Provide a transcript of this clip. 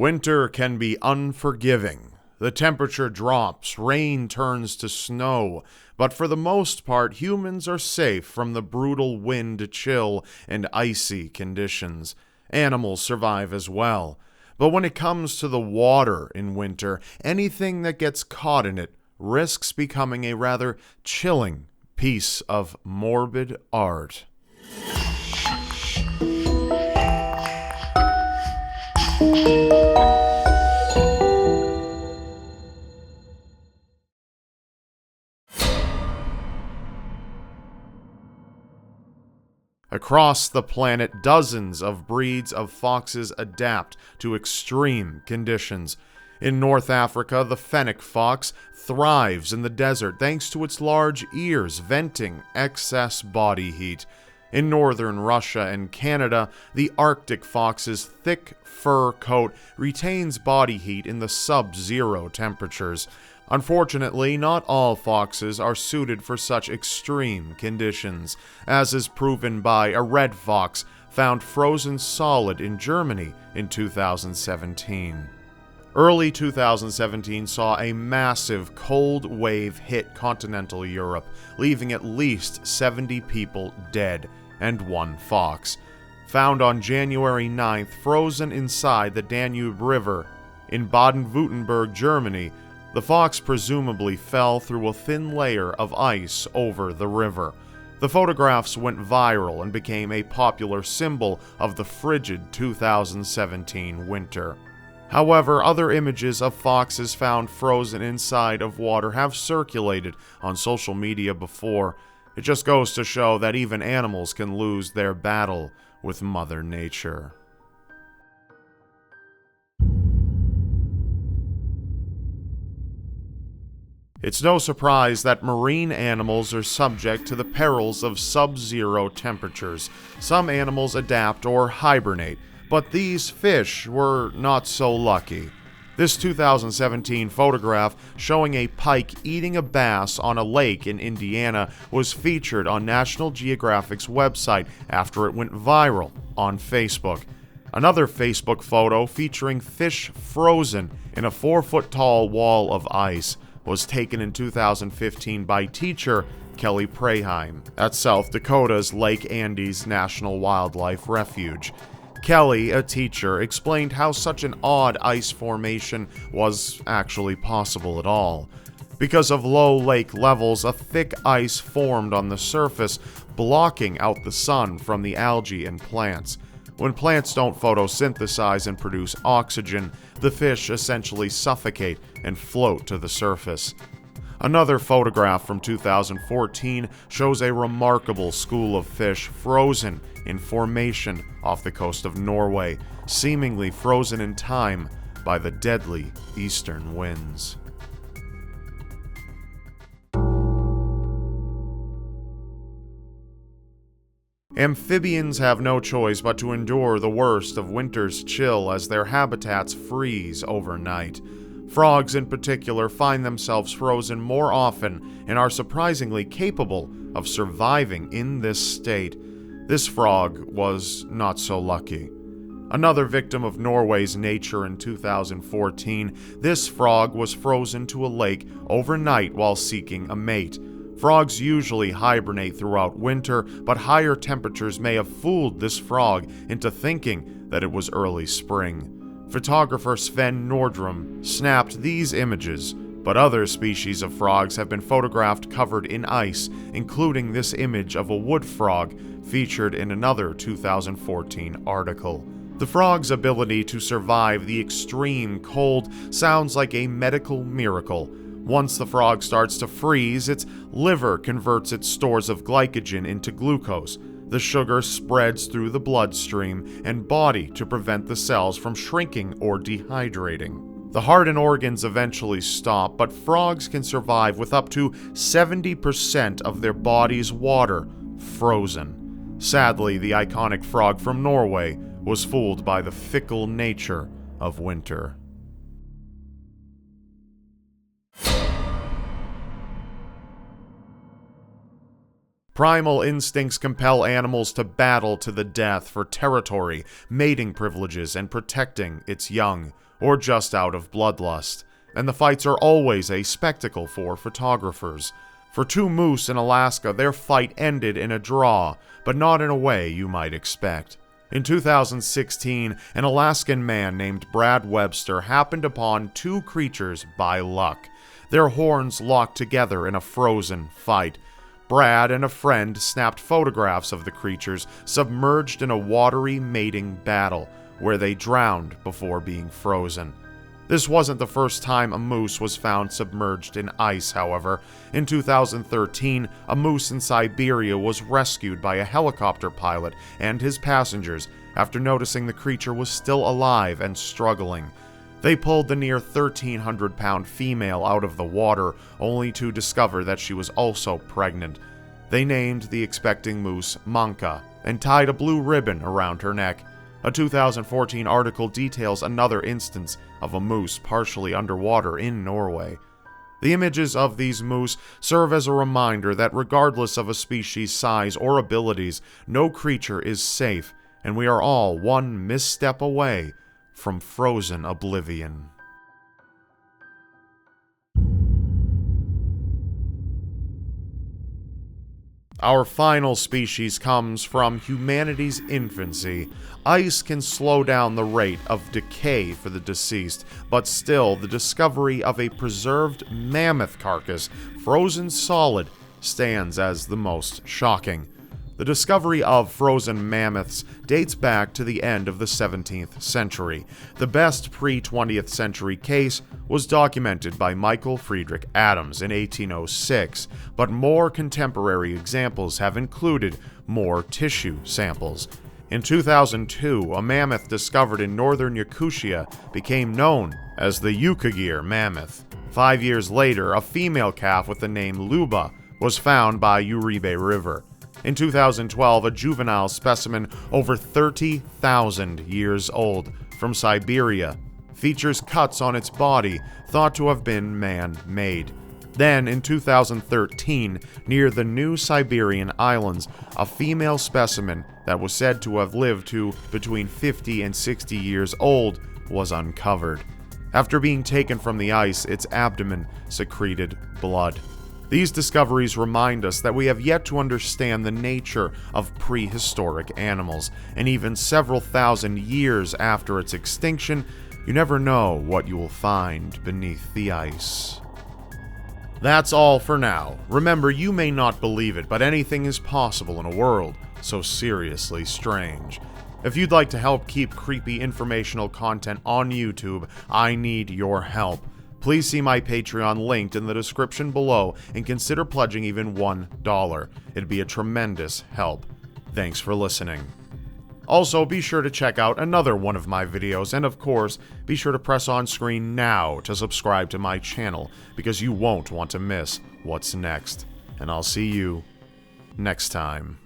Winter can be unforgiving. The temperature drops, rain turns to snow, but for the most part, humans are safe from the brutal wind chill and icy conditions. Animals survive as well. But when it comes to the water in winter, anything that gets caught in it risks becoming a rather chilling piece of morbid art. Across the planet, dozens of breeds of foxes adapt to extreme conditions. In North Africa, the fennec fox thrives in the desert thanks to its large ears venting excess body heat. In northern Russia and Canada, the Arctic fox's thick fur coat retains body heat in the sub-zero temperatures. Unfortunately, not all foxes are suited for such extreme conditions, as is proven by a red fox found frozen solid in Germany in 2017. Early 2017 saw a massive cold wave hit continental Europe, leaving at least 70 people dead and one fox. Found on January 9th, frozen inside the Danube River in Baden-Württemberg, Germany, the fox presumably fell through a thin layer of ice over the river. The photographs went viral and became a popular symbol of the frigid 2017 winter. However, other images of foxes found frozen inside of water have circulated on social media before. It just goes to show that even animals can lose their battle with Mother Nature. It's no surprise that marine animals are subject to the perils of sub-zero temperatures. Some animals adapt or hibernate, but these fish were not so lucky. This 2017 photograph showing a pike eating a bass on a lake in Indiana was featured on National Geographic's website after it went viral on Facebook. Another Facebook photo featuring fish frozen in a 4-foot-tall wall of ice was taken in 2015 by teacher Kelly Praheim at South Dakota's Lake Andes National Wildlife Refuge. Kelly, a teacher, explained how such an odd ice formation was actually possible at all. Because of low lake levels, a thick ice formed on the surface, blocking out the sun from the algae and plants. When plants don't photosynthesize and produce oxygen, the fish essentially suffocate and float to the surface. Another photograph from 2014 shows a remarkable school of fish frozen in formation off the coast of Norway, seemingly frozen in time by the deadly eastern winds. Amphibians have no choice but to endure the worst of winter's chill as their habitats freeze overnight. Frogs in particular find themselves frozen more often and are surprisingly capable of surviving in this state. This frog was not so lucky. Another victim of Norway's nature in 2014, this frog was frozen to a lake overnight while seeking a mate. Frogs usually hibernate throughout winter, but higher temperatures may have fooled this frog into thinking that it was early spring. Photographer Sven Nordrum snapped these images, but other species of frogs have been photographed covered in ice, including this image of a wood frog featured in another 2014 article. The frog's ability to survive the extreme cold sounds like a medical miracle. Once the frog starts to freeze, its liver converts its stores of glycogen into glucose. The sugar spreads through the bloodstream and body to prevent the cells from shrinking or dehydrating. The heart and organs eventually stop, but frogs can survive with up to 70% of their body's water frozen. Sadly, the iconic frog from Norway was fooled by the fickle nature of winter. Primal instincts compel animals to battle to the death for territory, mating privileges, and protecting its young, or just out of bloodlust. And the fights are always a spectacle for photographers. For two moose in Alaska, their fight ended in a draw, but not in a way you might expect. In 2016, an Alaskan man named Brad Webster happened upon two creatures by luck. Their horns locked together in a frozen fight. Brad and a friend snapped photographs of the creatures submerged in a watery mating battle, where they drowned before being frozen. This wasn't the first time a moose was found submerged in ice, however. In 2013, a moose in Siberia was rescued by a helicopter pilot and his passengers after noticing the creature was still alive and struggling. They pulled the near 1,300-pound female out of the water, only to discover that she was also pregnant. They named the expecting moose Manka and tied a blue ribbon around her neck. A 2014 article details another instance of a moose partially underwater in Norway. The images of these moose serve as a reminder that regardless of a species' size or abilities, no creature is safe, and we are all one misstep away from frozen oblivion. Our final species comes from humanity's infancy. Ice can slow down the rate of decay for the deceased, but still, the discovery of a preserved mammoth carcass, frozen solid, stands as the most shocking. The discovery of frozen mammoths dates back to the end of the 17th century. The best pre-20th century case was documented by Michael Friedrich Adams in 1806, but more contemporary examples have included more tissue samples. In 2002, a mammoth discovered in northern Yakutia became known as the Yukagir mammoth. 5 years later, a female calf with the name Luba was found by Uribe River. In 2012, a juvenile specimen over 30,000 years old from Siberia features cuts on its body thought to have been man-made. Then, in 2013, near the New Siberian Islands, a female specimen that was said to have lived to between 50 and 60 years old was uncovered. After being taken from the ice, its abdomen secreted blood. These discoveries remind us that we have yet to understand the nature of prehistoric animals, and even several thousand years after its extinction, you never know what you will find beneath the ice. That's all for now. Remember, you may not believe it, but anything is possible in a world so seriously strange. If you'd like to help keep creepy informational content on YouTube, I need your help. Please see my Patreon linked in the description below and consider pledging even $1. It'd be a tremendous help. Thanks for listening. Also, be sure to check out another one of my videos, and of course, be sure to press on screen now to subscribe to my channel, because you won't want to miss what's next. And I'll see you next time.